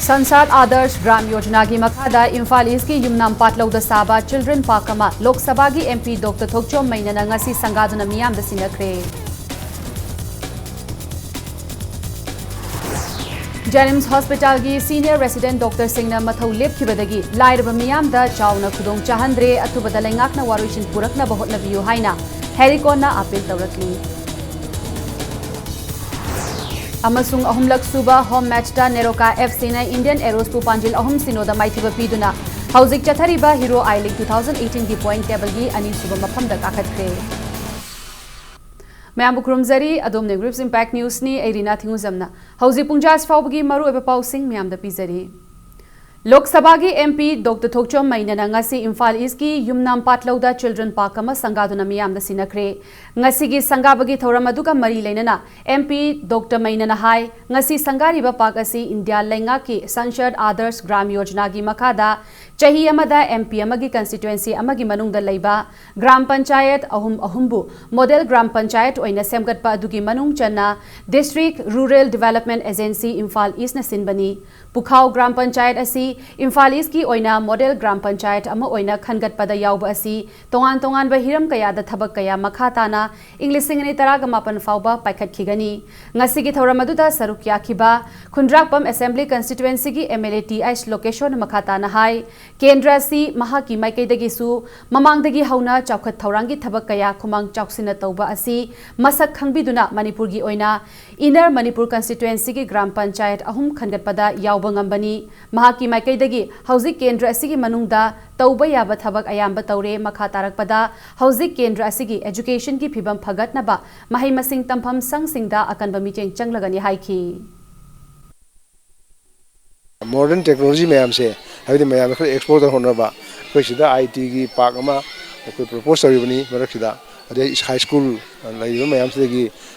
संसद आदर्श ग्राम योजना की मखादा इम्फाल ईस्ट की युमनाम पाटलौदा साबा चिल्ड्रन पार्क अमा लोक सभा की एमपी डॉक्टर थोकचोम मैनना ngasi संगादुना मियामदा सिनखरे जेनिम्स हॉस्पिटल की सीनियर रेसिडेंट डॉक्टर सिंह मथौ लेपखिबदगी लाइरब मियामदा चावना खुदोंग चाहंद्रे अथुबदा लेंगाकना वारुइसिन पुरकना बहोतनबियु हाइना हेरिकोना अपील तौरकली अमसुंग अहुमलक सुबा होम मैचटा नेरोका एफसी ने इंडियन एरोस पु पांजिल अहुम सिनोदा माइथिबा पीदुना हौजिक चथरिबा हीरो आई लीग 2018 की पॉइंट टेबल की अनी सुबा मफमदा काखतखे मैम खुरुमजरी अदोम ने ग्रुप्स इंपैक्ट न्यूज नि एरिना थिंगुजमना हौजि पुंजास फावबगी मरु एबा पाउसिंग मैम द पिजरी लोकसभा की एमपी डॉक्टर थोकचोम मैनना ngasi इम्फाल ईस्ट की युमनाम पाटलौदा चिल्ड्रन पार्क अमा संगादुना मियामदा सिनखरे ngasi की संगाबगी थौरम अदुगा मरी लेनना एमपी डॉक्टर मैनना हाई ngasi संगारिबा पार्क असि इंडिया लेंगा की संसद आदर्श ग्राम योजना की मखादा चाही अमदा एमपी अमगी कंस्टिट्युएंसी अमगी मनुंगदा लेबा ग्राम पंचायत अहुमबु मॉडल ग्राम पंचायत ओइना सेमगतपा अदुगी मनुंग चन्ना district rural development agency Imphal east न सिनबनी पुखाव ग्राम पंचायत असि इम्फाल ईस्ट की ओइना मॉडल ग्राम पंचायत अमा ओइना खनगतपदा यावबा असि तोंगान तोंगान हिरम कयादा थबक कया मखाताना इंग्लिशिंग ने तराग मापन फावबा पाइखतखिगनी ngasi की थौरम अदुदा सरुक याखिबा खुंद्राकपम असेंबली कंस्टिट्युएंसी की एमएलए टीएस लोकेशन मखाताना हाई केंद्र से महाकी माइकैदगिसु ममांगदगी हौना चौखत थौरांगी थबक कया खुमांग चौक्सिना तौबा असि मसक खंगबिदुना मणिपुर की ओइना इनर मणिपुर कंस्टिट्युएंसी की ग्राम पंचायत अहुम खनगतपदा यावबा ngambani महाकी माइकैदगी हौजिक केंद्र असि की मनुंगदा तौबा याबा थबक अयाम्बा तौरे मखा तारकपदा हौजिक केंद्र असि की एजुकेशन की फिबम फगतनबा महै मसिंग तंफम संगसिंगदा अकनबा मिचेंग चंगलगनी हाइखी मॉडर्न टेक्नोलॉजी मैम से है मैम खर एक्सपोर्ट होनबा अखोई आईटी की पार्क अखोई प्रपोज तौरिबनी मरक्सिदा अदे हाई स्कूल लैब मैम से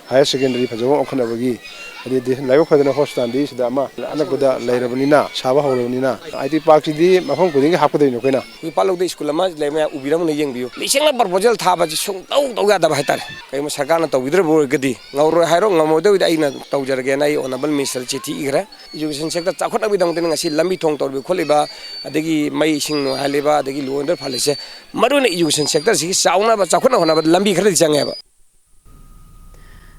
हायर सेकेंडरी फजब ओखनबगी लाइव फदना हॉस्पिटल अनकदा लेरबनीना साबा हौरबनीना आईटी पार्क सिदी मफम खुदिंग हापकदोइनो कोइना पालौदे स्कूल अमा लेमे उबिरमने येंबियो लिसिंगला प्रपोजल थाबाजि सुंतौ तौगादा हाइतारे कइम सरकारना तौबिद्रबो गदि ngawro hairo ngamodo aina tawjarge nai honorable minister chithi igra education sector chakhotnabi dangten ngasi lambi thong torbi kholiba adegi mai sing no haliba adegi loander phalise maruna education sector si sauna ba chakhotna hona ba lambi khara changeba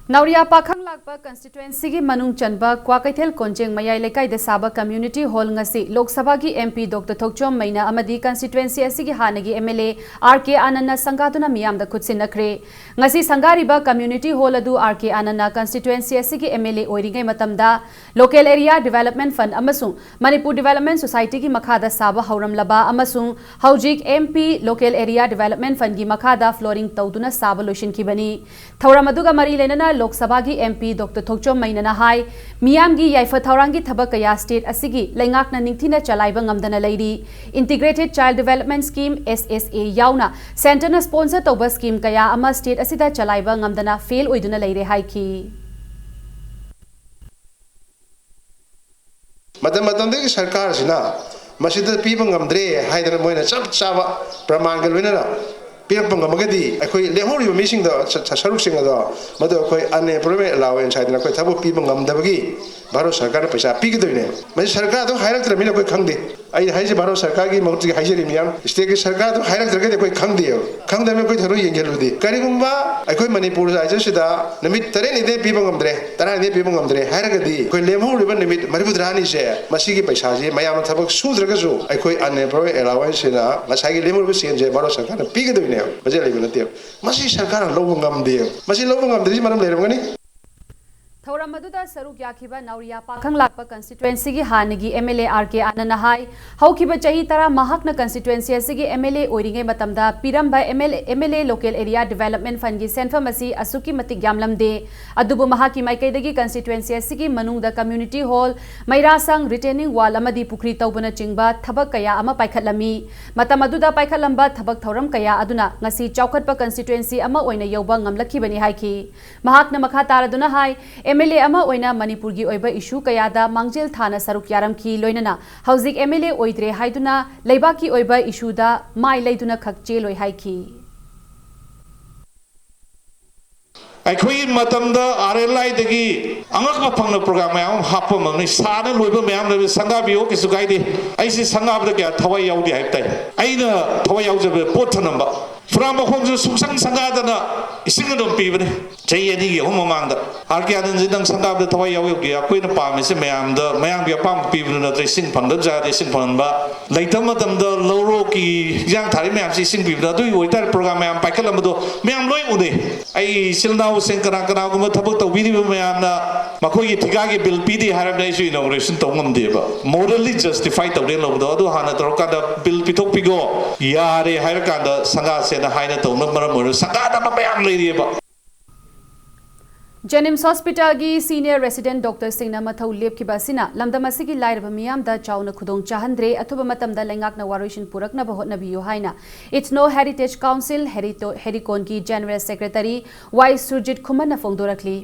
Naoriya Pakhanglakpa constituency की मनुंग चनबा क्वाकैथेल कोंजेंग मयाई लेकाई द साबा community hall ngasi Lok Sabha की MP doctor Thokchom Meinya अमदी constituency असि की हानगी एमएलए आरके आनंद संगादुना मियाम द खुदसिनखरे ngasi संगारिबा कम्युनिटी हॉल अदु आरके आनंद कंस्टिट्युएंसी असि की एमएलए ओइरिंगै मतमदा लोकल एरिया डेवलपमेंट फंड अमसुंग मणिपुर डेवलपमेंट सोसाइटी की मखादा साबा हौरमलबा अमसुंग हौजिक MP local area development fund की मखादा फ्लोरिंग तौदुना साबा लोशिनखिबनी थौरम अदुगा मरी लेनना लोकसभा की एमपी डॉक्टर थोकचोम मैनना हाई मियाम की याइफा थौरांगी थबक कया स्टेट असिगी लेंगाकना निंगथिना चलाइबा ngamdana लेरी integrated child development scheme SSA याउना सेंटरना स्पॉन्सर तौबा स्कीम कया अमा स्टेट असिदा चलाइबा ngamdana फेल ओइदुना लेरे हाइकी मतम सरकार सिना मसिदा पीबा ngamdre हाइदना मोइना चप चाबा प्रमाण गलवेना पीरपंगमगदी अखोई लेहोरिबा मिसिंग द सरुकसिंग द मदो अखोई अनएम्प्लॉयमेंट अलाउंस हाइदना अखोई थबो पीबा ngamdabagi भारत सरकार पैसा पीगदोइने मै सरकार तो हाइरक्तरमिना कोई खंगदे आई हाइजे भारत सरकार की मौत की हाइजे मियाम स्टेट की सरकार तो हाइरक्तरगे कोई खंगदे खंगदमे कोई थरो येंगेलुदे करिगुंबा अखोई मणिपुर राज्यसिदा नमित तरे निदे पीबा ngamdre तरा निदे पीबा ngamdre हाइरगदी कोई लेमहोरिबा निमित मरिबुद्रानी से मसीगी पैसा जे मयाम थबक सुद्रगजु अखोई अनएम्प्लॉयमेंट अलाउंस सेना मसागी लेमहोरिबा सेनजे भारत सरकार पीगदोइने मजे लेबे नते मसी सरकार लौबो ngamदे मसी लौबो ngamदे मरम लेरमगनी थौरम अदुदा सरुक याखिबा नौरिया पाखंग लाकपा कंस्टिट्युएंसी की हानगी एमएलए आरके आनंद हाई हौखिबा चाही तरा महाकना कंस्टिट्युएंसी असि एमएलए ओइरिंगै मतमदा पिरंबा MLA local area development fund की सेंफम असि असुकी मतिक यामलमदे अदुबु महाकी माइकैदगी कंस्टिट्युएंसी असि की मनुंगदा कम्युनिटी हॉल मैरासंग रिटेनिंग वाल अमदी पुखरी तौबना चिंगबा थबक कया अमा पाइखतलमी मतम अदुदा पाइखतलंबा थबक थौरम कया अदुना ngasi चौखतपा कंस्टिट्युएंसी अमा ओइना यौबा ngamlakibani हाइखी महाकना मखा तारदुना हाई एमएलए अमा ओइना मणिपुर की ओइबा इशू कयादा मांगजेल थाना सरुक यारमखी लोइनना हौजिक एमएलए ओइद्रे हाइदुना लेबा की ओइबा इशूदा माइ लैदुना खक चेलोइ हाइखी ꯑꯩꯈꯣꯏꯒꯤ ꯃꯇꯝꯗ RLI ꯑꯉꯛꯄ ꯐꯪꯅ ꯄ꯭ꯔꯣꯒ꯭ꯔꯥꯝ ꯃꯌꯥꯝ ꯍꯥꯞꯄ ꯉꯝꯅꯤ ꯁꯥꯅ ꯂꯣꯏꯕ ꯃꯌꯥꯝ ꯂꯩꯕ ꯁꯪꯒꯥꯕꯤꯌꯣ ꯀꯩꯁꯨ ꯀꯥꯏꯗꯦ ꯑꯩꯁꯤ ꯁꯪꯒꯥꯕꯗ ꯀꯌꯥ ꯊꯋꯥꯏ ꯌꯥꯎꯗꯦ ꯍꯥꯏꯕ ꯇꯥꯏ ꯑꯩꯅ ꯊꯋꯥꯏ ꯌꯥꯎꯖꯕ ꯄꯣꯠ ꯊꯅꯝꯕ ꯐꯨꯔꯥ ꯃꯈꯣꯡꯁꯨ ꯁꯨꯡꯁꯪ ꯁꯪꯒꯥꯗꯅ ꯏꯁꯤꯡ ꯑꯗꯨꯝ ꯄꯤꯕꯅꯤ ꯆꯍꯤ 2-3 ꯃꯃꯥꯡꯗ RK ꯅꯪ ꯁꯪꯒꯥꯕꯗ ꯊꯋꯥꯏ ꯌꯥꯎꯒꯦ ꯑꯩꯈꯣꯏꯅ ꯄꯥꯝꯃꯤꯁꯦ ꯃꯌꯥꯝꯒꯤ ꯑꯄꯥꯝꯕ ꯄꯤꯕꯗꯨ ꯅꯠꯇ꯭ꯔꯦ ꯏꯁꯤꯡ ꯐꯪꯗꯕ ꯖꯥꯒꯗ ꯏꯁꯤꯡ ꯐꯪꯍꯟꯕ ꯂꯩꯇꯕ ꯃꯇꯝꯗ ꯂꯧꯔꯣꯛꯀꯤ ꯏꯟꯖꯥꯡ ꯊꯥꯔꯤ ꯃꯌꯥꯝꯁꯤ ꯏꯁꯤꯡ ꯄꯤꯕꯗ ꯑꯗꯨꯒꯤ ꯑꯣꯏꯇꯥꯔꯦ ꯄ꯭ꯔꯣꯒ꯭ꯔꯥꯝ ꯃꯌꯥꯝ ꯄꯥꯏꯈꯠꯂꯝꯕꯗꯣ ꯃꯌꯥꯝ ꯂꯣꯏ ꯎꯅꯩ ꯑꯩ ꯏꯆꯤꯜ ꯏꯅꯥꯎꯁꯤꯡ ꯀꯅꯥꯒꯨꯝꯕ ꯊꯕꯛ ꯇꯧꯕꯤꯔꯤꯕ ꯃꯌꯥꯝꯅ ꯃꯈꯣꯏꯒꯤ ꯊꯤꯀꯥꯒꯤ ꯕꯤꯜ ꯄꯤꯗꯦ ꯍꯥꯏꯔꯕꯗ ꯑꯩꯁꯨ ꯏꯅꯣꯒ꯭ꯔꯦꯁꯟ ꯇꯧ ꯉꯝꯗꯦꯕ ꯃꯣꯔꯦꯜꯂꯤ ꯖꯁꯇꯤꯐꯥꯏ ꯇꯧꯗꯦ ꯂꯧꯕꯗꯣ ꯑꯗꯨ ꯍꯥꯟꯅ ꯇꯧꯔꯀꯥꯟꯗ ꯕꯤꯜ ꯄꯤꯊꯣꯛꯄꯤꯒꯣ ꯌꯥꯔꯦ ꯍꯥꯏꯔꯀꯥꯟꯗ ꯁꯪꯒꯥꯁꯦꯅ ꯍꯥꯏꯅ ꯇꯧꯅ ꯃꯔꯝ ꯑꯣꯏꯔꯒ ꯁꯪꯒꯥꯗꯕ ꯃꯌꯥꯝ ꯂꯩꯔꯤꯑꯕ Jennings Hospital gi senior resident doctor singna mathau lepkiba asina lamdam asigi lairaba miyamda chawna khudong chahandre athuba matamda lengakna waroishin purakna ba hotna biyo haina It's No Heritage Council Herikon ki General Secretary Y Surjit Khumana fongdorakli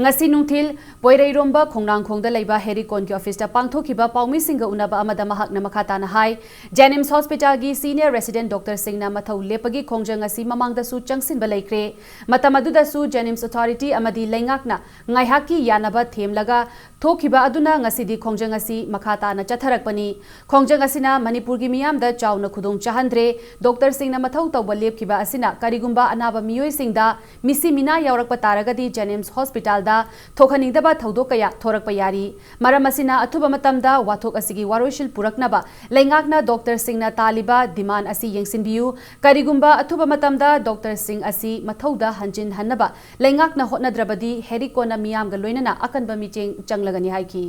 ngasi nungthil poireiromba khongnang khongda leiba Herikon ki office ta pangthokiba paumi singa unaba amada mahakna makhata na hai Jennings Hospital gi senior resident doctor singna mathau lepagi khongjang asi mamangda su changsin ba laikre matamaduda su Jennings Authority amadi ngakna ngaihaki yanaba themlaga thokiba aduna ngasidi khongjang asi makhata na chatharakpani khongjang asina Manipur gi miyamda chawna khudong chahandre Dr. Singna mathau tawba lepkiba asina karigumba anaba miyoi singda misi mina yaurakpa taragadi Jennings Hospital da thokhaningdaba thaudo kaya thorakpa yari maram asina athuba matamda wathok asigi waroishil puraknaba lengakna Dr. Singna taliba demand asi yengsinbiu karigumba athuba matamda Dr. Singh asi mathauda hanjin hannaba lengakna hotnadrabadi Herikona miyamga loinana akanba micheng changlagani haiki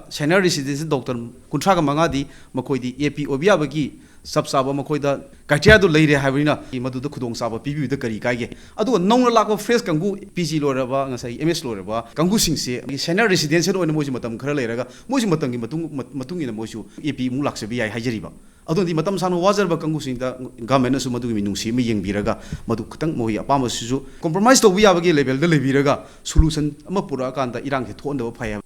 Senior resident doctor kuntraga mangadi makoidi AP obiabagi sabsaba makoida katia do leire habrina madu do khudong saba pibi da kari kaige adu nong lakwa fresh kangu PG loraba ngasai MS loraba kangu singse senior residential oina moji matam khara leiraga moji matangi matung ina moju AP mu laksabi yai hajariba adon di matam sanu wajarba kangu singda government su madu mi nungsi mi yengbiraga madu khutang moi apama su compromise to biyabagi level da lebiraga solution ama pura kanda irang the thonda phaya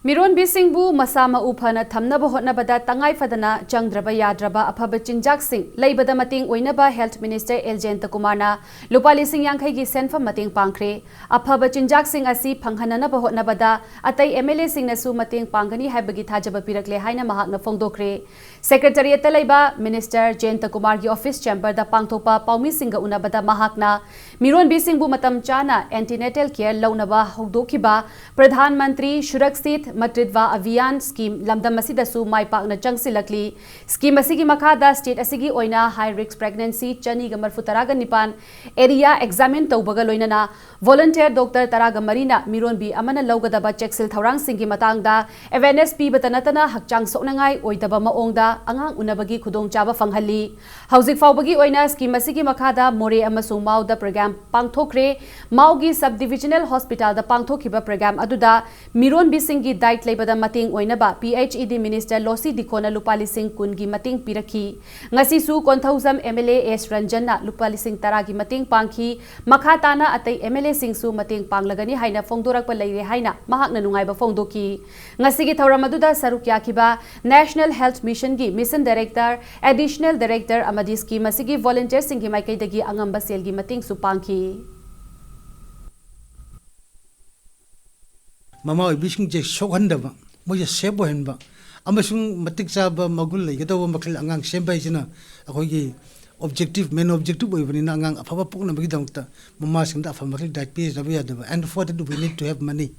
Miron Bisingbu masama uphana thamnaba hotnabada tangai fadana changdraba yadraba aphaba chingjak sing leibada mating oinaba Health Minister Eljenta Kumarna lupali sing yangkhai gi senfam mating pangkhre aphaba chingjak sing asi phanghanana hotnabada atai MLA sing nasu mating pangani haibagi thajaba pirakle haina mahakna fongdokre Secretariat leiba Minister Jenta Kumar gi office chamber da pangthopa paumi singa unabada mahakna Miron Bisingbu matam chana antenatal care launaba hogdokiba Pradhan Mantri Surakshit Matridva Avian Scheme Lamdam Asidasu Mai Pakna Changsilakli Scheme Asigi Makada State Asigi Oina High Risk Pregnancy Chani Gamar Futaraga Nipan Area Examine Taubaga Loinana Volunteer Dr. Taraga Marina Miron B Amana Laugadaba Cheksil Thaurang Singi Matangda Awareness P Batanatana Hakchang Soknangai Oidaba Maongda Angang Unabagi Khudong Chaba Fanghali Hauzik Faubagi Oina Scheme Asigi Makada More Amasung Mau da program Pangthokre Maugi Subdivisional Hospital da Pangthokiba program Aduda Miron B Singi Diet Labada Mating Oinaba PHED Minister Losi Dikona Lupali Singh Kungi Mating Piraki Ngasi su Konthausam MLA S Ranjana Lupali Singh Taragi Mating Pangki Makhatana Atai MLA Singh su Mating Panglagani Haina Fongdorak Leire Haina Mahakna Nungaiba Fongdoki Ngasi gi Thoramaduda Saruk Yakiba National Health Mission gi Mission Director Additional Director Amadi Scheme Asigi Volunteer Singhi Maikaidagi Angamba Selgi Mating su Pangki Mama ibising je sokhanda moja sebo henba amasung matik saba magul legato makil angang sembai sina akogi objective main objective oibani na angang afaba pukna bagi dangta mama singda afa makil diet page rabi adaba and for that we need to have money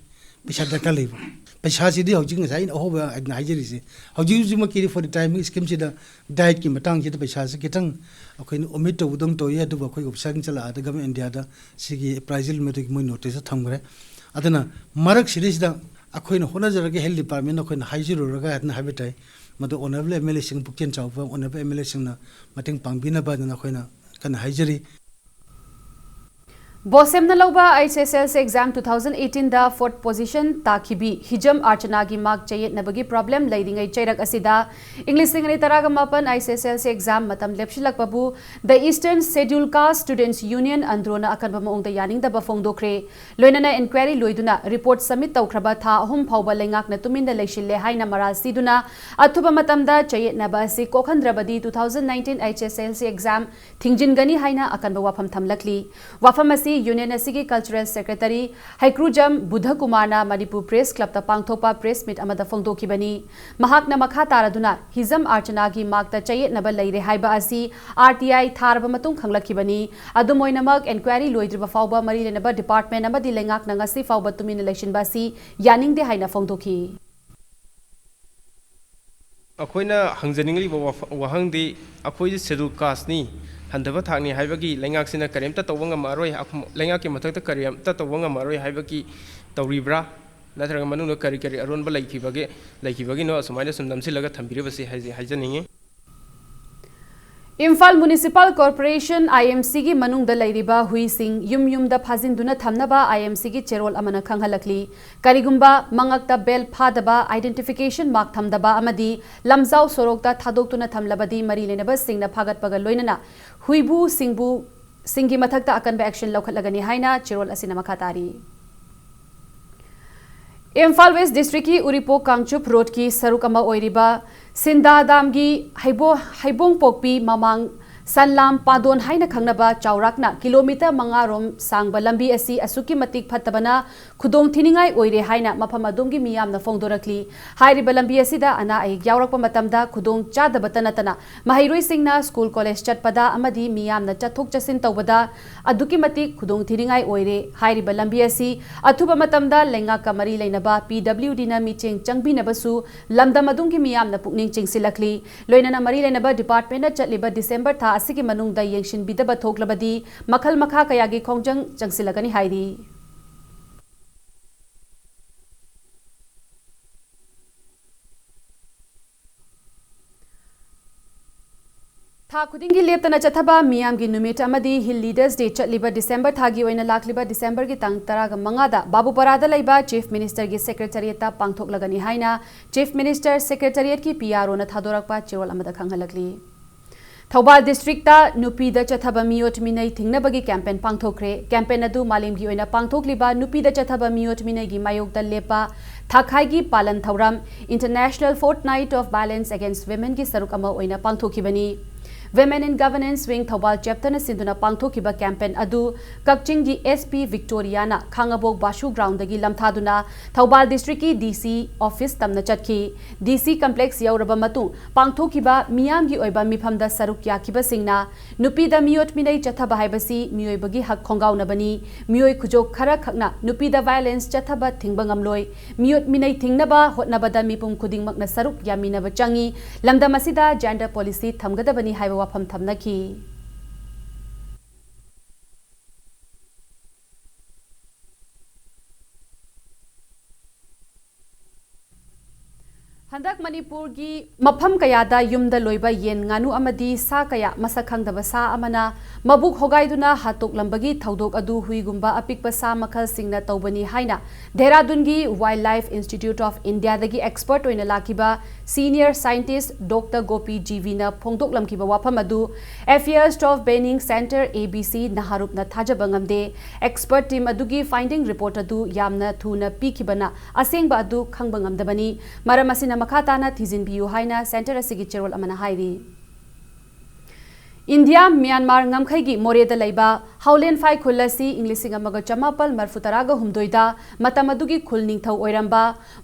pesa daka leba pesa sidi hojing sai hoba agnajeri se hojing juma kiri for the time scheme sida diet ki matang sida pesa se kitang akoin omit to udong to ya duba koi option chala da gam india da sigi appraisal metric moi notice thangre adana marak series da akoina honajaraga health department akoina haijiruraga atna habitai madu honorable MLA sing pukchen chawpa honorable MLA sing na mating pangbina ba na akoina kana haijiri बोसेम लौबा HSLC exam 2018 दा 4th position ताखिबी हिजम अर्चना की mark चयेत नबगी problem लेदिंगै चैरक असिदा इंग्लिश सिंगनी तरागा मापन HSLC एग्जाम मतम लेपसिलकबु द eastern schedule caste students union अंद्रोना अकनबा मोंगदा यानिंगदबा फोंगदोखरे लोइनना इंक्वायरी लोइदुना रिपोर्ट सबमिट तौखरबा था अहुम फाउबा लेंगाकना तुमिंदा लेसिले हाइना मराल सिदुना अथुबा मतमदा चयेत नबा असि कोखंद्रबदी 2019 HSLC एग्जाम थिंगजिनगनी हाइना अकनबा वाफम थमलकली वाफम असि यूनियन असिगी कल्चरल सेक्रेटरी हैक्रुजम बुद्ध कुमारना मणिपुर प्रेस क्लब ता पांगथोपा प्रेस मीट अमदा फोंगदोखिबनी महाकना मखा तारादुना हिजम अर्चना की मार्कता चयेत नबा लेरे हाइबा असि RTI थारबा मतुंग खंगलखिबनी अदुमोइनमक इंक्वायरी लोइद्रिबा फाउबा मरी लेनबा डिपार्टमेंट अमदी लेंगाक नंगसी फाउबा तुमिन इलेक्शन बासी यानिंगदे हाइना फोंगदोखि अखोइना हंजनिंगली वहंगदी अखोइ शेड्यूल कास्टनी हंधबा थांगनी हाइबगी लेंगाकसिना करेमता तौबंगा मारोय लेंगाकी मथकता करेमता तौबंगा मारोय हाइबगी तौरिब्रा नत्रगा मनुन करी करी अरोनबा लैखिबगे नो असुमाइना सुम नमसिलगा थंबिरबसी हाइजनिंगे इम्फाल म्युनिसिपल कॉर्पोरेशन IMC की मनुंग लैरिबा हुईसिंग युम दा फाजिंदुना थमनबा IMC की चेरोल अमना खंगहलकली करिगुंबा मंगकता बेल फादबा आइडेंटिफिकेशन मार्क थमदबा अमदी लमजाव सोरोकता थादोक्तुना थमलबदी मरी लेनबा सिंगना फागतपगा लोइनना हुईबु सिंगी मथकता अकनबा एक्शन लौखतलगनी हाइना चेरोल असिना मखातारी इम्फाल वेस्ट डिस्ट्रिक्ट की उरीपोक कांगचुप रोड की सरुक अमा ओइरिबा सिंदादाम की हैबोंग पोकपी ममांग सनलाम पादोन हाइना खंगनबा चाउराकना किलोमीटर 5 रोम सांगबा लंबी असि असुकी मतिक फतबना खुदोंग थिनिंगाई ओइरे हाइना मफम अदोंगी मियामना फोंगदोरकली हाइरिबा लंबी असिदा अना एक यावरकपा मतमदा खुदोंग चादबतनतना महिरोई सिंगना स्कूल कॉलेज चटपदा अमदी मियामना चथोक चसिन तौबदा अदुकी मतिक खुदोंग थिनिंगाई ओइरे हाइरिबा लंबी असि अथुबा मतमदा लेंगा कमरी लेनबा PWD ना मीचिंग चंगबिनबसु लमदम अदुंगी मियामना पुकनिंग चिंगसिलकली लोइनना मरी लेनबा डिपार्टमेंट चटलिबा डिसेंबर था असिगी मनुंगदा येंगशिन बिदबा थोकलबदी मखल मखा कयागी खोंजंग चंगसिलगनी हाइरी था खुदिंगी लेपतना चथबा मियाम की नुमित अमदी हिल लीडर्स डे चटलिबा डिसेंबर थागी ओइना लाखलिबा डिसेंबर की तंग तरागा मंगादा बाबूपरादा लैबा चीफ मिनिस्टर की सेक्रेटरिएट ता पांगथोकलगनी हाइना चीफ मिनिस्टर सेक्रेटरिएट की PRO ना थादोरकपा चेरोल अमदा खंगहलकली थौबाल डिस्ट्रिक्ट नुपीदा चथबा मियोट मिनई थिंगनबगी कैंपेन पांगथोखरे कैंपेन अदु मालेमगी ओइना पांगथोकलिबा नुपीदा चथबा मियोट मिनईगी मायोक्ता लेपा थाखाईगी पालन थौरम international fortnight of violence against women की सरुक अमा ओइना पांगथोखिबनी Women in Governance Wing Thobal chapter na sinduna pangthokiba campaign adu Kakching gi SP Victoriana Khangabok Bashu ground dagi lamthaduna Thobal district ki DC office tamna chatki DC complex yauraba matung pangthokiba miyam gi oiba mifamda saruk yakiba singna nupi da miyot minai chathaba haibasi miyoi bagi hak khongau na bani miyoi khujok khara khakna nupi da violence chathaba thingbangam loi miyot minai thingnaba hotnabada mipum khuding makna saruk yaminaba changi lamda masida gender policy thamgada bani haiba wafam thamnaki हंदक Manipur की मफम कयादा युमदा लोइबा येन गानु अमदी सा कया मसक खंगदबा सा अमना मबुक होगाइदुना हातोकलंबगी थौदोक अदु हुइगुंबा अपिकपा सा मखल सिंगना तौबनी हाइना देहरादून की wildlife institute of India दगी एक्सपर्ट ओइना लाकिबा सीनियर साइंटिस्ट डॉक्टर गोपी जीवीना फोंगदोकलमकिबा वाफम अदु अफेयर्स ऑफ बेनिंग सेंटर ABC नहारुपना थाजबंगमदे एक्सपर्ट टीम अदुगी फाइंडिंग रिपोर्ट अदु यामना थुना पीखिबना असेंगबा अदु खंगबंगमदबनी मरमसिना मखाताना थिजिनबियु हाइना सेंटर असिगी चेरोल अमना हाइरी इंडिया म्यांमार ngамखैगी मोरेदा लैबा हाउलेन फाइ खुलसी इंग्लिसिंग अमग चमापल मरफुतरागा हुमदोइदा मतम अदुगी खुल निंगथौ ओइरंबा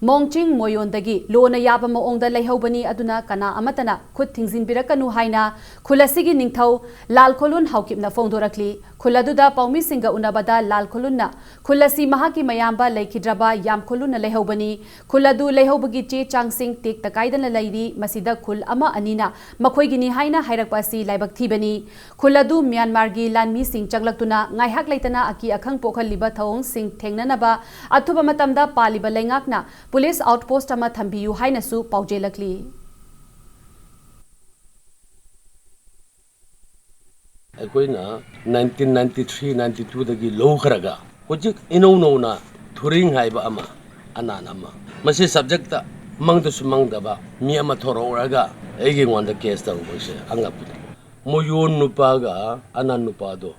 मोंगचिंग मोयोंदगी लोना याबा मोंगदा लैहौबनी अदुना कना अमतना खुद थिंगजिन बिरकनु हाइना खुलसीगी निंगथौ लाल खोलुन हाउकिपना फोंदोरकली खुलदुदा पौमी सिंगा उनबदा लाल खोलुनना खुलसी महाकी मयामबा लैखिद्रबा याम खोलुन लैहौबनी खुलदु लैहौबगी चे चांगसिंग टेक तकाइदन लैरी मसिदा खुल अमा अनिना मखोइगिनी हाइना हाइरकपासी लाइबक थीबनी खुलदु म्यांमार की लानमी सिंग चगलक्तुना ngaihak leitana aki akhang pokhaliba thawong sing thengnanaba athuba matamda paliba lengakna police outpost ama thambiyu hainasu paujelakli ꯑꯩꯈꯣꯏꯅ 1993 ꯗꯒꯤ ꯂꯧꯈ꯭ꯔꯒ ꯍꯧꯖꯤꯛ ꯏꯅꯧ ꯅꯧꯅ ꯊꯨꯔꯤꯡ ꯍꯥꯏꯕ ꯑꯃ ꯑꯅꯥꯟ ꯑꯃ ꯃꯁꯤ ꯁꯕꯖꯦꯛꯇ ꯃꯪꯗꯁꯨ ꯃꯪꯗꯕ ꯃꯤ ꯑꯃ ꯊꯣꯔꯛꯎꯔꯒ ꯑꯩꯉꯣꯟꯗ ꯀꯦꯁ ꯇꯧꯕꯁꯦ ꯑꯉꯛꯄꯅꯤ ꯃꯣꯌꯣꯟ ꯅꯨꯄꯥꯒ ꯑꯅꯥꯟ ꯅꯨꯄꯥꯗꯣ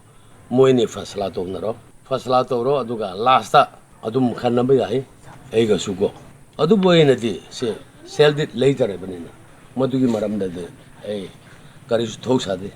ꯃꯣꯏꯅꯤ ꯐꯁꯂꯥ ꯇꯧꯅꯔꯣ ꯐꯁꯂꯥ ꯇꯧꯔꯣ ꯑꯗꯨꯒ ꯂꯥꯁꯇ ꯑꯗꯨꯝ ꯈꯟꯅꯕ ꯌꯥꯏ ꯑꯩꯒꯁꯨ ꯀꯣ ꯑꯗꯨꯕꯨ ꯑꯩꯅꯗꯤ ꯁꯦ ꯁꯦꯜꯗꯤ ꯂꯩꯇꯔꯕꯅꯤꯅ ꯃꯗꯨꯒꯤ ꯃꯔꯝꯗꯗꯤ ꯑꯩ ꯀꯔꯤꯁꯨ ꯊꯧꯁꯥꯗꯦ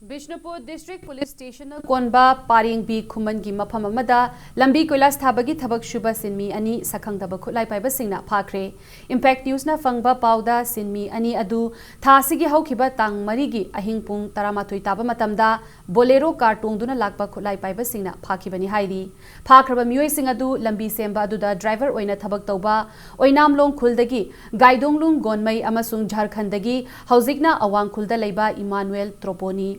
Bishnupur District Police Station Konba Paring B Kuman gi mafam amada lambi koilas thabagi thabak shuba sinmi ani sakhang daba khulai paiba singna phakre Impact News na fangba pauda sinmi ani adu thasigi haukiba tang marigi ahing pung taramathui taba matamda bolero car tongduna lakba khulai paiba singna phakibani hairi phakraba mioi sing adu lambi semba aduda driver oina thabak tauba oinamlong khuldagi gaidonglung gonmai amasung Jharkhandagi haujikna awang khulda leiba Emmanuel Troponi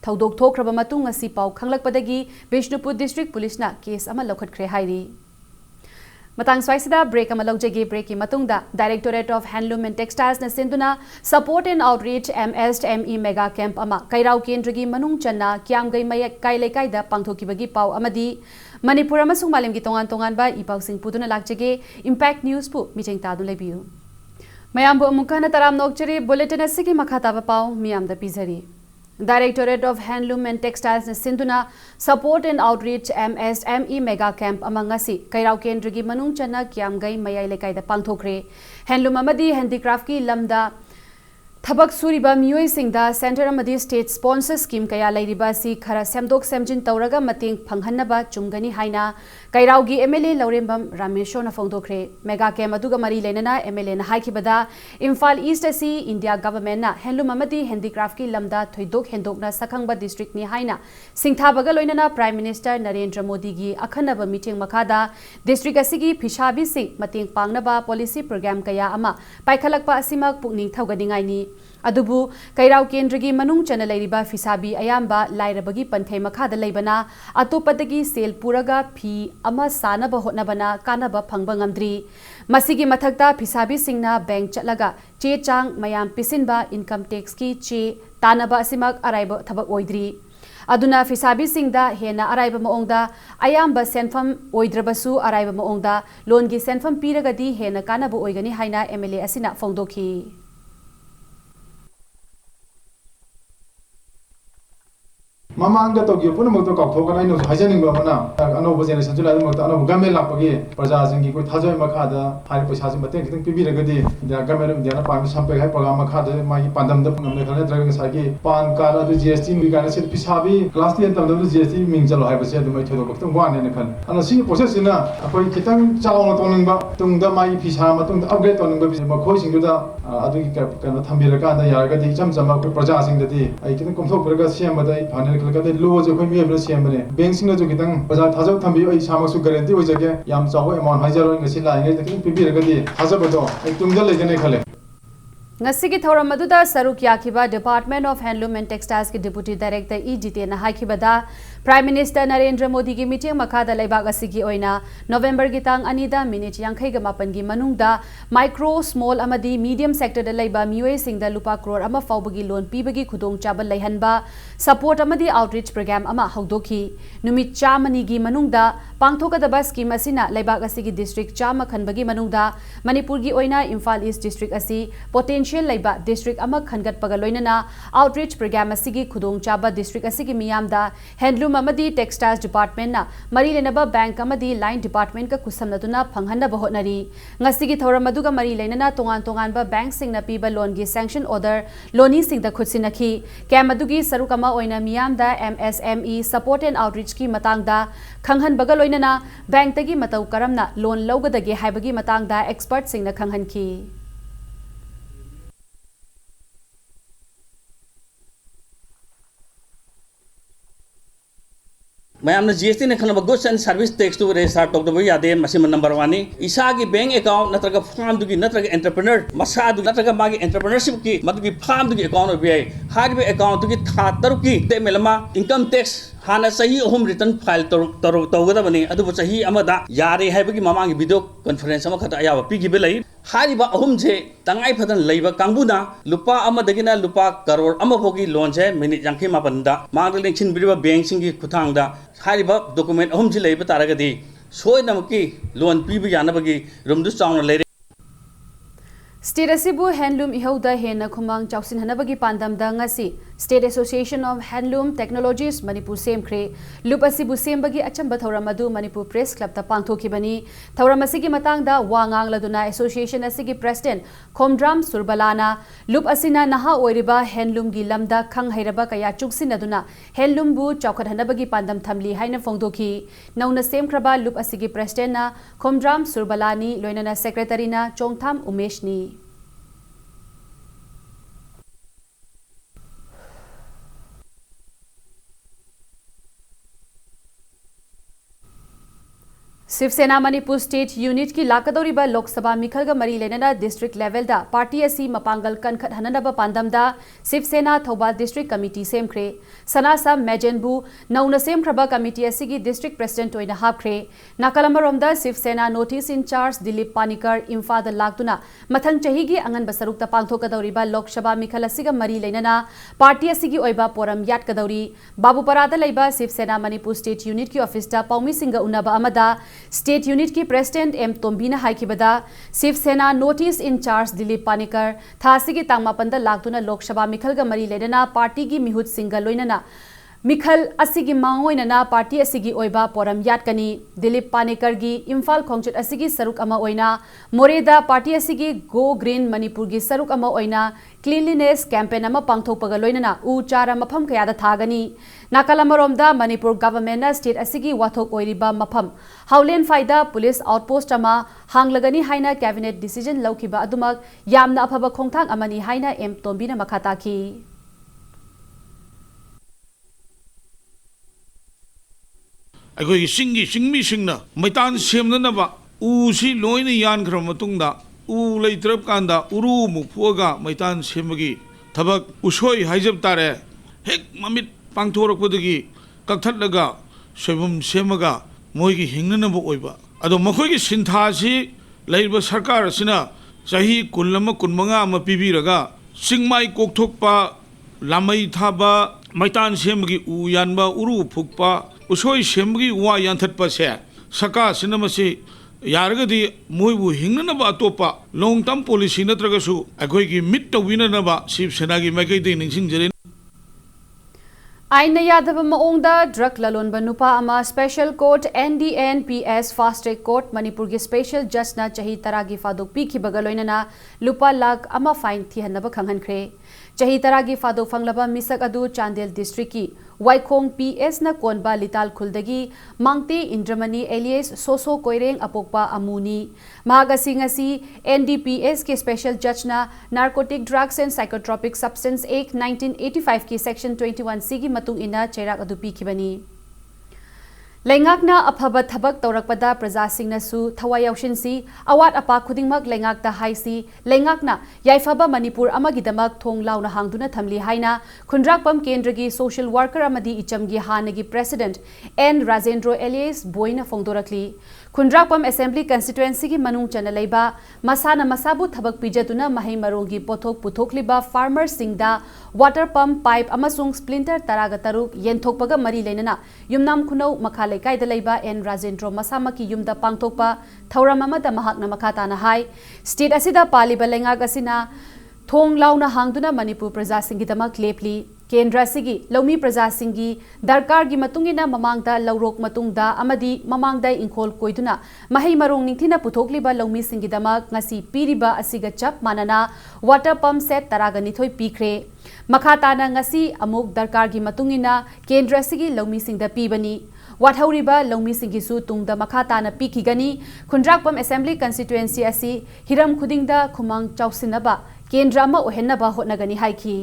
Thaudok thokraba matung ngasi pau khanglakpadagi Bishnupur District Police na case ama lokhatkhre hairi Matang swaisida break ama logjege break ki matungda Directorate of Handloom and Textiles na sinduna Support and Outreach MSME Mega Camp ama Kairau Kendragi manung channa Kiamgai Mayak Kailai da pangthokibagi pau amadi Manipur amasung malimgi tongan ba ipaw sing puduna lakjege Impact News pu micheng tadu lebiu Mayambu amukana taram nokchari bulletin asigi makhata ba pau miyamda pizari Directorate of Handloom and Textiles na sinduna Support and Outreach MSME Mega Camp amangasi Kairau Kendragi manung channa Kiamgai Mayai lekai da pangthokre Handloom amadi handicraft ki lamda Thabak suriba mioi singda center amadi state sponsor scheme kaya lairiba si khara semdok semjin tawraga mating phanghanaba chumgani haina Kairaugi MLA Laurembam Ramesho na phongdokre mega camp aduga mari lenana MLA na haikibada Imphal East asi India government na handloom amadi handicraft ki lamda thoidok hendokna sakhangba district ni haina singthabaga loinana Prime Minister Narendra Modi gi akhanaba meeting makada district asigi phishabi sing mating pangnaba policy program kaya ama paikhalakpa asimak pukning thaugadingai ni Adubu Kairau Kendragi manung chana lairiba fisabi ayamba lairabagi panthai makhada leibana atopadagi sel puraga phi ama sanaba hotnabana kanaba phangba ngamdri masigi mathakta fisabi singna bank chatlaga che chang mayam pisinba income tax ki che tanaba asimak araiba thabak oidri Aduna fisabi singda hena araiba maongda ayamba senfam oidrabasu araiba maongda loan gi senfam piragadi hena kanaba oigani haina MLA asina phongdokhi Mamanga Tokyo Punamoto Kokan, I know Hajaning Bamana, Anoba Generation, Anoba Gamel Lapagi, Prajazingi, Tazo Makada, Hypos but taking Pibiragadi, the Gamer, the Anapam, Sampe, Hypagamakada, my Pandam, the Dragon Saki, Pan Kara, the GST, we can say Pisabi, Classy and the GST means a lot. I said to my children, one in a can. And I see a possession now, a Kitan Chow Tonga, Tunga, my Pisama, Tunga, upgrade on the Makosi to the Tambiraka, the Yaragati, Jamsama, Prajazing the day. I can come to Praga, but I panel. The laws of me ever see me. Being seen to get them, but I has a Tambi, Samasu guarantee was again, Yam Saho, Amon Hajar, and Silla, and the Pibiragadi, Hazabado, I took the Leganekale. Ngasigi thora maduda saruk yakiba Department of Handloom and Textiles ki Deputy Director EGT na haikibada Prime Minister Narendra Modi gi meeting makada laibag asigi oina November gitang anida minute yangkhai ga mapan gi manungda micro small amadi medium sector da laiba mioi singda lupa crore ama faubagi loan pibagi khudong chabal laihanba support amadi outreach program ama haudoki numit chamani gi manungda pangthokadaba scheme asina laibag asigi district chama khanbagi manungda Manipur gi oina Imphal East district asi potential Laiba district ama khangat pagaloinana outreach program asigi khudong chaba district asigi miyamda handloom amadi textiles department na mari lenaba bank amadi line department ka kusamnaduna phanghanna bahotnari ngasigi thoram aduga mari lenana tongan ba bank singna piba loan gi sanction order loni singda khutsinakhi cam adugi sarukama oina miyamda MSME support and outreach ki matangda khanghan bagaloinana bank tagi matau karamna loan logadage haibagi matangda expert singna khanghan ki मैंने GST ने खनब goods and service tax to restart talk दबो यादे मसिम number 1 नी इसा की bank account नत्रगा फार्म दुगी नत्रगा एंटरप्रेन्योर मसा दु नत्रगा मागी एंटरप्रेन्योरशिप की मदुगी फार्म दुगी अकाउंट ओबे हाजबे अकाउंट दुगी था तरुकी ते मेलमा इनकम टैक्स हाना सही अहम रिटर्न फाइल तौगदबनी अदुबो सही अमदा यारे हाइबगी ममांगी वीडियो कॉन्फ्रेंस अमा खता याबा पिगिबे लई हारिबा अहुमजे तंगाई फदन लैबा कांगबुना लुपा अमदगिना लुपा करोड़ अमफोगी लोन से मिनिट यांखै मापनदा मांगल लेंसिन बिरिबा बैंक सिंगी खुथांगदा हारिबा डॉक्यूमेंट अहुमजे लैबा तारगदी सोयनमकी लोन पीबा यानबगी रुमदु चावना लेरे State Asibu Handloom Ihoda Hena Kumang Chausin Hanabagi Pandam Dangasi State Association of Handloom Technologies Manipur Semkre Lup Asibu Sembagi Achamba Thauramadu Manipur Press Club Ta Pangthokibani Thauramasigi Matangda Wangang Laduna Association Asigi President Komdram Surbalana Lup Asina Naha Oiriba Handloom Gi Lamda Khang Hairaba Kaya Chuksin Aduna Handloom Bu Chaukat Hanabagi Pandam Thamli Haina Fongdoki Nauna Semkraba Lup Asigi President na Komdram Surbalani Loinana Secretary na Chongtham Umeshni Shiv Sena Manipur State Unit ki Lakadoriba Lok Sabha Mikhalga Mari Lenana District Level da Party Asi Mapangal Kankhat Hananaba Pandam da Shiv Sena Thobal District Committee Semkre Sanasa Mejenbu Nauna Semkraba Committee Asigi District President Oina Hapkre Nakalamarom da Shiv Sena Notice in Charge Dilip Panikar Imfa da Lagtuna Mathang Chahigi Angan Basaruk ta Pangthokadoriba Lok Sabha Mikhal Asiga Mari Lenana Party Asigi Oiba Poram Yat Kadori Babu Parada Laiba Shiv Sena Manipur State Unit ki Office da Paumi Singa Unaba Amada State Unit ki President M. Tombina Haikibada, Shiv Sena Notice in Charge Dilip Panikar, Thasi ki Tangmapanda Lagtuna Lok Sabha Mikhalga Mari Ledana Party ki Mihut Singa Loinana Mikhal Asigi Mangoinana Party Asigi Oiba Poram Yatkani, Dilip Panikar gi Imphal Khongchut Asigi Saruk Ama Oina, Moreda Party Asigi Go Green Manipur gi Saruk Ama Oina, Cleanliness Campaign Ama Pangthokpaga Loinana U Chara Mafam Kayada Thagani. Nakalamaromda Manipur Government na State Asigi Wathok Oiriba Mafam Haulen Faida Police Outpost ama Hanglagani Haina Cabinet Decision Laukiba Adumak Yamna Afaba Khongthang Amani Haina M. Tombina Makhataki ꯑꯩꯈꯣꯏꯒꯤ ꯁꯤꯡꯃꯤꯁꯤꯡꯅ ꯃꯩꯇꯥꯟ ꯁꯦꯝꯅꯅꯕ ꯎꯁꯤ ꯂꯣꯏꯅ ꯌꯥꯟꯈ꯭ꯔꯕ ꯃꯇꯨꯡꯗ ꯎ ꯂꯩꯇ꯭ꯔꯕ ꯀꯥꯟꯗ ꯎꯔꯨꯃꯨꯛ ꯐꯨꯛꯑꯒ ꯃꯩꯇꯥꯟ ꯁꯦꯝꯕꯒꯤ ꯊꯕꯛ ꯎꯁꯣꯏ ꯍꯥꯏꯖꯕ ꯇꯥꯔꯦ ꯍꯦꯛ ꯃꯃꯤꯠ ꯄꯥꯡꯊꯣꯔꯛꯄꯗꯒꯤ ꯀꯛꯊꯠꯂꯒ ꯁꯣꯏꯕꯨꯝ ꯁꯦꯝꯃꯒ ꯃꯣꯏꯒꯤ ꯍꯤꯡꯅꯅꯕ ꯑꯣꯏꯕ ꯑꯗꯣ ꯃꯈꯣꯏꯒꯤ ꯁꯤꯟꯊꯥꯁꯤ ꯂꯩꯔꯤꯕ ꯁꯔꯀꯥꯔ ꯑꯁꯤꯅ ꯆꯍꯤ 15 ꯑꯃ ꯄꯤꯕꯤꯔꯒ ꯆꯤꯡꯃꯥꯏ ꯀꯣꯛꯊꯣꯛꯄ ꯂꯥꯃꯩ ꯊꯥꯕ ꯃꯩꯇꯥꯟ ꯁꯦꯝꯕꯒꯤ ꯎ ꯌꯥꯟꯕ ꯎꯔꯨ ꯐꯨꯛꯄ उsoy shemgi wa yanthat pase saka sinamasi yaragadi moibu hingnana ba topa long term policy natragasu agoi gi mit tawina na ba Shiv Sena gi makai de ningsing jere Aina Yadava Maongda Drug Lalonba Nupa Ama Special Court NDNPS Fast Track Court Manipur gi Special Judge na Chahi Taragi Fadok Pi ki Bagaloinana Lupa Lag Ama Fine Thihanaba Khanghankre Chahi Taragi Fadok Fanglaba Misak Adu Chandel District ki Waikhong PS na Konba Lital Khuldagi Mangte Indramani alias Soso Koireng Apokpa Amuni Mahagasi ngasi NDPS ke Special Judge na Narcotic Drugs and Psychotropic Substance Act 1985 ki Section 21C gi matung ina chairak adu pikibani Lengakna afaba thabak taurakpada praja singnasu thawai yaushinsi awat apa khudingmak lengakta haisi lengakna yaifaba Manipur amagidamak thong launa hangduna thamli haina khundrakpam kendragi social worker amadi ichamgi hanagi president N Rajendro alias Boina Fongdorakli Khundrakpam Assembly constituency gi manung chana leiba masana masabu thabak pijatuna mahai marogi pothok puthokliba farmers singda water pump pipe amasung splinter taraga taruk yenthokpaga mari leinana yumnam khunau makha lekai da leiba N Rajendro masamaki yumda pangthokpa thauram amada mahakna makata na hai state asida paliba lengak asina thong launa hangduna Manipur praja singidamak lepli Kendra sigi Laumi praja singi darkar gi matungina mamangda laurok matungda amadi mamangda inkhol koiduna mahai marong ningthina puthokliba Laumi singidamak ngasi piriba asiga chap manana water pump set taraga nithoi pikre makhatana ngasi amuk darkar gi matungina Kendra sigi Laumi singda pibani Wathauriba Laumi singisu tungda makhatana pikigani Khundrakpam Assembly constituency asi hiram khudingda khumang chausinaba Kendra ma ohennaba hotnagani haiki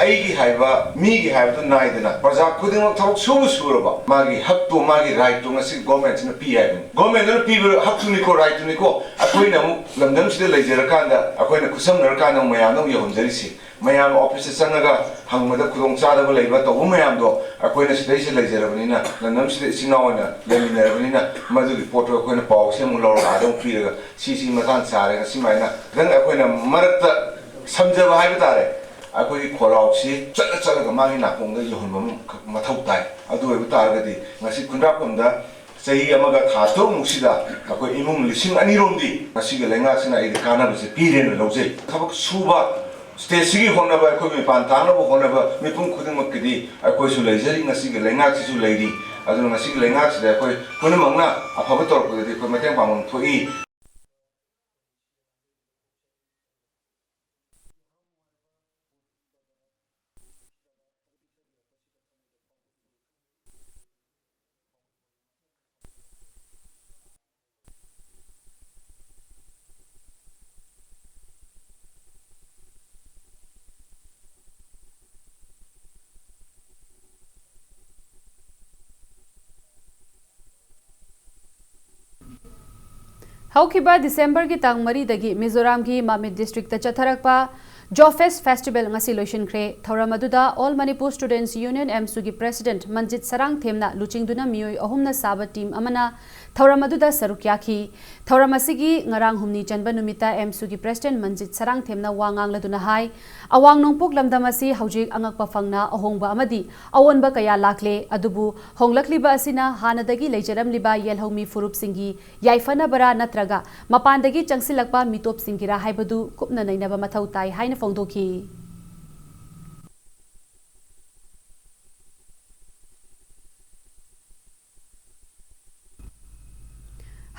ꯑꯩꯒꯤ ꯍꯥꯏꯕ ꯃꯤꯒꯤ ꯍꯥꯏꯕꯗꯨ ꯅꯥꯏꯗꯅ ꯄ꯭ꯔꯖꯥ ꯈꯨꯗꯤꯡꯃꯛ ꯊꯕꯛ ꯁꯨꯔꯕ ꯃꯥꯒꯤ ꯍꯛꯇꯨ ꯃꯥꯒꯤ ꯔꯥꯏꯠꯇꯨ ꯉꯁꯤ ꯒꯣꯔꯃꯦꯟꯠꯁꯤꯅ ꯄꯤ ꯍꯥꯏꯕꯅꯤ ꯒꯣꯔꯃꯦꯟꯠꯅ ꯄꯤꯕ ꯍꯛꯇꯨꯅꯤꯀꯣ ꯔꯥꯏꯠꯇꯨꯅꯤꯀꯣ ꯑꯩꯈꯣꯏꯅ ꯑꯃꯨꯛ ꯂꯝꯗꯝꯁꯤꯗ ꯂꯩꯖꯔꯀꯥꯟꯗ ꯑꯩꯈꯣꯏꯅ ꯈꯨꯠꯁꯝꯅꯔꯀꯥꯟꯗ ꯃꯌꯥꯝꯗ ꯑꯃꯨꯛ ꯌꯧꯍꯟꯖꯔꯤꯁꯤ ꯃꯌꯥꯝ ꯑꯣꯐꯤꯁꯇ ꯆꯪꯉꯒ ꯍꯪꯕꯗ ꯈꯨꯗꯣꯡꯆꯥꯗꯕ ꯂꯩꯕ ꯇꯧꯕ ꯃꯌꯥꯝꯗꯣ ꯑꯩꯈꯣꯏꯅ ꯁꯤꯗꯩꯁꯤꯗ ꯂꯩꯖꯔꯕꯅꯤꯅ ꯂꯝꯗꯝꯁꯤꯗ ꯏꯆꯤꯟ ꯏꯅꯥꯎ ꯑꯣꯏꯅ ꯂꯩꯃꯤꯟꯅꯔꯕꯅꯤꯅ ꯃꯗꯨꯒꯤ ꯄꯣꯠꯇꯣ ꯑꯩꯈꯣꯏꯅ ꯄꯥꯎꯁꯦ ꯑꯃꯨꯛ ꯂꯧꯔꯒ ꯑꯥꯗ ꯑꯃꯨꯛ ꯄꯤꯔꯒ ꯁꯤ ꯃꯇꯥꯡ ꯆꯥꯔꯦ ꯉꯁꯤꯃꯥꯏꯅ ꯈꯤꯇꯪ ꯑꯩꯈꯣꯏꯅ ꯃꯔꯛꯇ ꯁꯝꯖꯕ ꯍꯥꯏꯕ ꯇꯥꯔꯦ ꯑꯩꯈꯣꯏꯒꯤ ꯈꯣꯜꯂꯥꯎꯁꯤ ꯆꯠꯂꯒ ꯃꯥꯒꯤ ꯅꯥꯀꯣꯡꯗ ꯌꯧꯍꯟꯕ ꯃꯊꯧ ꯇꯥꯏ ꯑꯗꯨ ꯑꯣꯏꯕ ꯇꯥꯔꯒꯗꯤ ꯉꯁꯤ ꯈꯨꯟꯗ꯭ꯔꯥꯛꯄꯝꯗ ꯆꯍꯤ ꯑꯃꯒ ꯊꯥ ꯇꯔꯨꯛꯃꯨꯛꯁꯤꯗ ꯑꯩꯈꯣꯏ ꯏꯃꯨꯡ 2,000ꯔꯣꯝꯗꯤ ꯉꯁꯤꯒꯤ ꯂꯩꯉꯥꯛꯁꯤꯅ ꯑꯩꯒꯤ ꯀꯥꯟꯅꯕꯁꯦ ꯄꯤꯔꯦꯅ ꯂꯧꯖꯩ ꯊꯕꯛ ꯁꯨꯕ ꯁ꯭ꯇꯦꯠꯁꯤꯒꯤ ꯍꯣꯠꯅꯕ ꯑꯩꯈꯣꯏ ꯃꯤꯄꯥꯟ ꯇꯥꯅꯕ ꯍꯣꯠꯅꯕ ꯃꯤꯄꯨꯝ ꯈꯨꯗꯤꯡꯃꯛꯀꯤꯗꯤ ꯑꯩꯈꯣꯏꯁꯨ ꯂꯩꯖꯔꯤ ꯉꯁꯤꯒꯤ ꯂꯩꯉꯥꯛꯁꯤꯁꯨ ꯂꯩꯔꯤ ꯑꯗꯨꯅ ꯉꯁꯤꯒꯤ ꯂꯩꯉꯥꯛꯁꯤꯗ ꯑꯩꯈꯣꯏ ꯄꯨꯝꯅꯃꯛꯅ ꯑꯐꯕ ꯇꯧꯔꯛꯄꯗꯗꯤ ꯑꯩꯈꯣꯏ ꯃꯇꯦꯡ ꯄꯥꯡꯐꯝ ꯊꯣꯛꯏ ꯍꯧꯈꯤꯕ ꯗꯤꯁꯦꯝꯕꯔꯒꯤ ꯇꯥꯡ 3ꯗꯒꯤ ꯃꯤꯖꯣꯔꯥꯝꯒꯤ ꯃꯥꯃꯤꯠ ꯗꯤꯁꯇ꯭ꯔꯤꯛꯇ ꯆꯠꯊꯔꯛꯄ ꯖꯣꯐꯦꯁ ꯐꯦꯁꯇꯤꯚꯦꯜ ꯉꯁꯤ ꯂꯣꯏꯁꯤꯟꯈ꯭ꯔꯦ ꯊꯧꯔꯝ ꯑꯗꯨꯗ ꯑꯣꯜ ꯃꯅꯤꯄꯨꯔ ꯁ꯭ꯇꯨꯗꯦꯟꯠꯁ ꯌꯨꯅꯤꯌꯟ ꯑꯦꯝꯁꯨꯒꯤ ꯄ꯭ꯔꯦꯁꯤꯗꯦꯟꯠ ꯃꯟꯖꯤꯠ ꯁꯔꯥꯡꯊꯦꯝꯅ ꯂꯨꯆꯤꯡꯗꯨꯅ ꯃꯤꯑꯣꯏ 3ꯅ ꯁꯥꯕ ꯇꯤꯝ ꯑꯃꯅ ꯊꯧꯔꯝ ꯑꯗꯨꯗ ꯁꯔꯨꯛ ꯌꯥꯈꯤ ꯊꯧꯔꯝ ꯑꯁꯤꯒꯤ ꯉꯔꯥꯡ ꯍꯨꯝꯅꯤ ꯆꯟꯕ ꯅꯨꯃꯤꯠꯇ ꯑꯦꯝꯁꯨꯒꯤ ꯄ꯭ꯔꯦꯁꯤꯗꯦꯟꯠ ꯃꯟꯖꯤꯠ ꯁꯔꯥꯡꯊꯦꯝꯅ ꯋꯥ ꯉꯥꯡꯂꯗꯨꯅ ꯍꯥꯏ ꯑꯋꯥꯡ ꯅꯣꯡꯄꯣꯛ ꯂꯝꯗꯝ ꯑꯁꯤ ꯍꯧꯖꯤꯛ ꯑꯉꯛꯄ ꯐꯪꯅ ꯑꯍꯣꯡꯕ ꯑꯃꯗꯤ ꯑꯑꯣꯟꯕ ꯀꯌꯥ ꯂꯥꯛꯂꯦ ꯑꯗꯨꯕꯨ ꯍꯣꯡꯂꯛꯂꯤꯕ ꯑꯁꯤꯅ ꯍꯥꯟꯅꯗꯒꯤ ꯂꯩꯖꯔꯝꯂꯤꯕ ꯌꯦꯜꯍꯧꯃꯤ ꯐꯨꯔꯨꯞꯁꯤꯡꯒꯤ ꯌꯥꯏꯐꯅꯕꯔꯥ ꯅꯠꯇ꯭ꯔꯒ ꯃꯄꯥꯟꯗꯒꯤ ꯆꯪꯁꯤꯜꯂꯛꯄ ꯃꯤꯇꯣꯞꯁꯤꯡꯒꯤꯔꯥ ꯍꯥꯏꯕꯗꯨ ꯀꯨꯞꯅ ꯅꯩꯅꯕ ꯃꯊꯧ ꯇꯥꯏ ꯍꯥꯏꯅ ꯐꯣꯡꯗꯣꯛꯈꯤ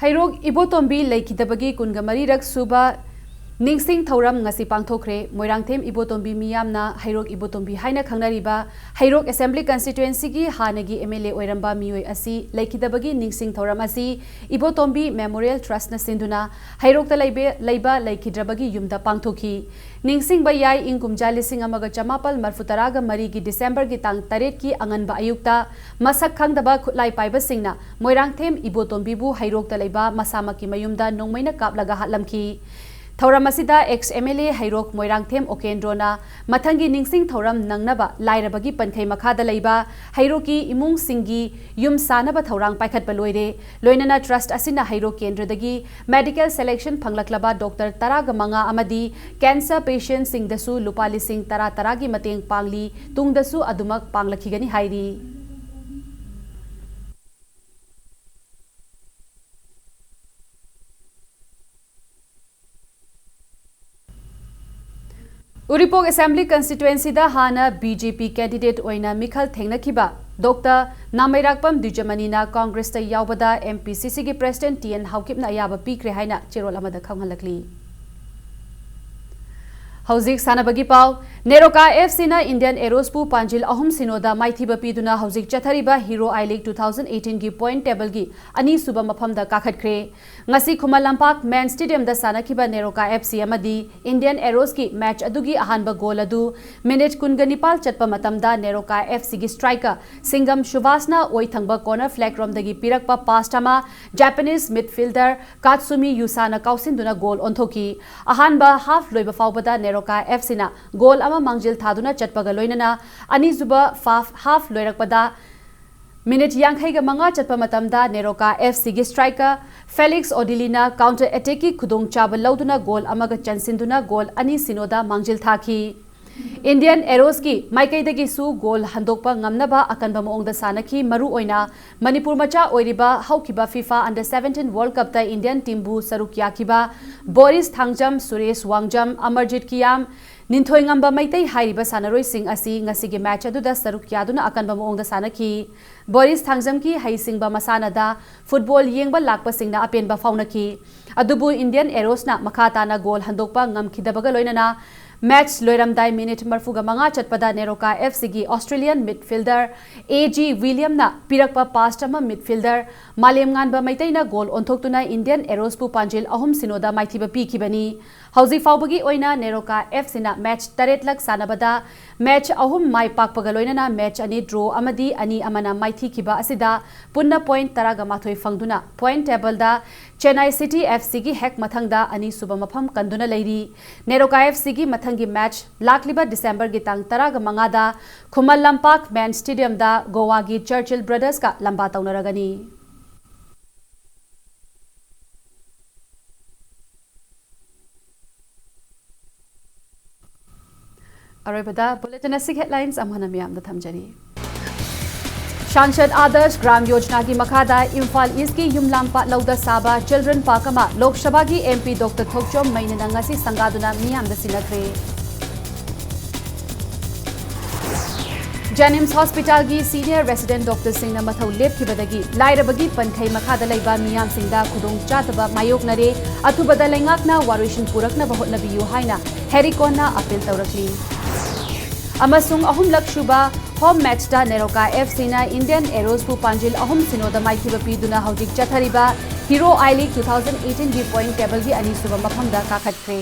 ꯍꯩꯔꯣꯛ ꯏꯕꯣꯇꯣꯝꯕꯤ ꯂꯩꯈꯤꯗꯕꯒꯤ 24ꯔꯛ ꯁꯨꯕ ꯅꯤꯡꯁꯤꯡ ꯊꯧꯔꯝ ꯉꯁꯤ ꯄꯥꯡꯊꯣꯛꯈ꯭ꯔꯦ ꯃꯣꯏꯔꯥꯡꯊꯦꯝ ꯏꯕꯣꯇꯣꯝꯕꯤ ꯃꯤꯌꯥꯝꯅ ꯍꯩꯔꯣꯛ ꯏꯕꯣꯇꯣꯝꯕꯤ ꯍꯥꯏꯅ ꯈꯪꯅꯔꯤꯕ ꯍꯩꯔꯣꯛ ꯑꯦꯁꯦꯝꯕ꯭ꯂꯤ ꯀꯟꯁꯇꯤꯇꯨꯑꯦꯟꯁꯤꯒꯤ ꯍꯥꯟꯅꯒꯤ MLA ꯑꯣꯏꯔꯝꯕ ꯃꯤꯑꯣꯏ ꯑꯁꯤ ꯂꯩꯈꯤꯗꯕꯒꯤ ꯅꯤꯡꯁꯤꯡ ꯊꯧꯔꯝ ꯑꯁꯤ ꯏꯕꯣꯇꯣꯝꯕꯤ ꯃꯦꯃꯣꯔꯤꯌꯦꯜ ꯇ꯭ꯔꯁꯠꯅ ꯁꯤꯟꯗꯨꯅ ꯍꯩꯔꯣꯛꯇ ꯂꯩꯕ ꯂꯩꯈꯤꯗ꯭ꯔꯕꯒꯤ ꯌꯨꯝꯗ ꯄꯥꯡꯊꯣꯛꯈꯤ ꯅꯤꯡꯁꯤꯡꯕ ꯌꯥꯏ ꯏꯪ ꯀꯨꯝꯖꯥ 1993ꯒꯤ ꯗꯤꯁꯦꯝꯕꯔꯒꯤ ꯇꯥꯡ 8ꯀꯤ ꯑꯉꯟꯕ ꯑꯌꯨꯛꯇ ꯃꯁꯛ ꯈꯪꯗꯕ ꯈꯨꯠꯂꯥꯏ ꯄꯥꯏꯕꯁꯤꯡꯅ ꯃꯣꯏꯔꯥꯡꯊꯦꯝ ꯏꯕꯣꯇꯣꯝꯕꯤꯕꯨ ꯍꯩꯔꯣꯛꯇ ꯂꯩꯕ ꯃꯁꯥꯃꯛꯀꯤ ꯃꯌꯨꯝꯗ ꯅꯣꯡꯃꯩꯅ ꯀꯥꯞꯂꯒ ꯍꯥꯠꯂꯝꯈꯤ ꯊꯧꯔꯝ ꯑꯁꯤꯗ ex-MLA ꯍꯩꯔꯣꯛ ꯃꯣꯏꯔꯥꯡꯊꯦꯝ ꯑꯣꯀꯦꯟꯗ꯭ꯔꯣꯅ ꯃꯊꯪꯒꯤ ꯅꯤꯡꯁꯤꯡ ꯊꯧꯔꯝ ꯅꯪꯅꯕ ꯂꯥꯏꯔꯕꯒꯤ ꯄꯟꯈꯩ ꯃꯈꯥꯗ ꯂꯩꯕ ꯍꯩꯔꯣꯛꯀꯤ ꯏꯃꯨꯡꯁꯤꯡꯒꯤ ꯌꯨꯝ ꯁꯥꯅꯕ ꯊꯧꯔꯥꯡ ꯄꯥꯏꯈꯠꯄ ꯂꯣꯏꯔꯦ ꯂꯣꯏꯅꯅ ꯇ꯭ꯔꯁꯠ ꯑꯁꯤꯅ ꯍꯩꯔꯣꯛ ꯀꯦꯟꯗ꯭ꯔꯗꯒꯤ ꯃꯦꯗꯤꯀꯦꯜ ꯁꯦꯂꯦꯛꯁꯟ ꯐꯪꯂꯛꯂꯕ ꯗꯣꯛꯇꯔ 15 ꯑꯃꯗꯤ ꯀꯦꯟꯁꯔ ꯄꯦꯁꯦꯟꯠꯁꯤꯡꯗꯁꯨ ꯂꯨꯄꯥ 10,000 ꯃꯇꯦꯡ ꯄꯥꯡꯂꯤ ꯇꯨꯡꯗꯁꯨ ꯑꯗꯨꯃꯛ ꯄꯥꯡꯂꯛꯈꯤꯒꯅꯤ ꯍꯥꯏꯔꯤ उरीपोक असेंबली कंस्टिट्युएंसीदा हाना बीजेपी कैंडिडेट ओइना मिखल थेंगनखिबा डॉक्टर नामैराकपम द्विजमनीना कांग्रेस यावबदा एमपीसीसी की प्रेसिडेंट टीएन हाउकिपना याबा पीक्रे हाइना चेरोल अमदा खंगहलकली हौजिक सानबगी पाव नेरोका एफसी ना इंडियन एरोस्पू पांजिल अहुम सिनोदा माइथिबा पीदुना हौजिक चथरिबा हीरो आई लीग 2018 की पॉइंट टेबल की अनि सुबा मफमदा काखतख्रे ngasi Khuman Lampak main stadium दा सानखिबा नेरोका एफसी अमदी इंडियन एरोस की मैच अदुगी अहानबा गोल अदु मिनिट 29 चटपा मतमदा नेरोका एफसी की striker Singham शुभासना ओइथंगबा corner flag रोमदगी पिरकपा pass अमा जापानीज मिडफील्डर कात्सुमी युसाना काउसिनदुना गोल ओंथोकी अहानबा हाफ लोइबा फावबदा नेरोका एफसी ना गोल अमा मांगजिल थादुना चटपगा लोइनना अनिजुबा हाफ लोइरकपदा मिनिट 55 चटपा मतमदा नेरोका एफसी की स्ट्राइकर फेलिक्स ओडिलीना काउंटर अटैक की खुदोंग चाबा लौदुना गोल अमगा चंसिंदुना गोल अनि सिनोदा मांगजिल थाखी इंडियन एरोस की माइकैदगी सु गोल हंदोकपा ngamnaba अकनबा मोंगदा सानखी मरु ओइना मणिपुर मचा ओइरिबा हौकिबा फीफा अंडर 17 वर्ल्ड कप ता इंडियन टीमबु सरुक याखिबा बोरिस थांगजम सुरेश वांगजम अमरजीत कियाम निंथोइंगंबा मैतै हाइरिबा सानरोइ सिंग असि ngasiगी मैच अदुदा सरुक यादुना अकनबा मोंगदा सानखी बोरिस थांगजम की हाइसिंगबा मसानादा फुटबॉल येंगबा लाकपा सिंगना अपेनबा फाउनखी अदुबु इंडियन एरोसना मखाताना गोल हंदोकपा ngamkhidabага लोइनना मैच लोइरमदाई मिनिट 45 चटपदा नेरोका एफसी की ऑस्ट्रेलियन मिडफील्डर एजी विलियमना पिरकपा पास अमा मिडफील्डर मालेमगानबा मैतैना गोल ओंथोक्तुना इंडियन एरोसपु पांजिल अहुम सिनोदा माइथिबा पीखिबनी Hauzi faubagi oina Neroka FC na match taret lak sanabada match ahum mai pak pagaloina na match ani draw amadi ani amana maithi kiba asida punna point taraga mathoi fangduna point table da Chennai City FC gi hek mathangda ani suba mafam kanduna leiri Neroka FC gi mathangi match lakliba December gi tang taraga mangada Khumal Lampak Man Stadium da Goa gi Churchill Brothers ka lamba taunaragani Arabada bulletin asik headlines amhana miyam da thamjari Shanshad Adarsh Gram Yojana ki makhada Imphal East ki Yumlampa Lauda Saba Children Park ama Lok Sabha ki MP Dr. Thokchom Mainana ngasi sangaduna miyam da sinakre Janims Hospital ki senior resident Dr. Singh na mathau lepkhibadagi lairabagi pankhai makhada laiba miyam singda khudong chataba mayoknare athubada lengakna warishin purakna bahotnabiyu haina Herikona appeal tawrakli Amasung ahum lakshuba home match da Neroka FC na Indian Arrows pu Panjil ahum sinoda maithiba piduna haudik chathariba Hero I League 2018 gi point table gi ani suba mafam da kakhatkre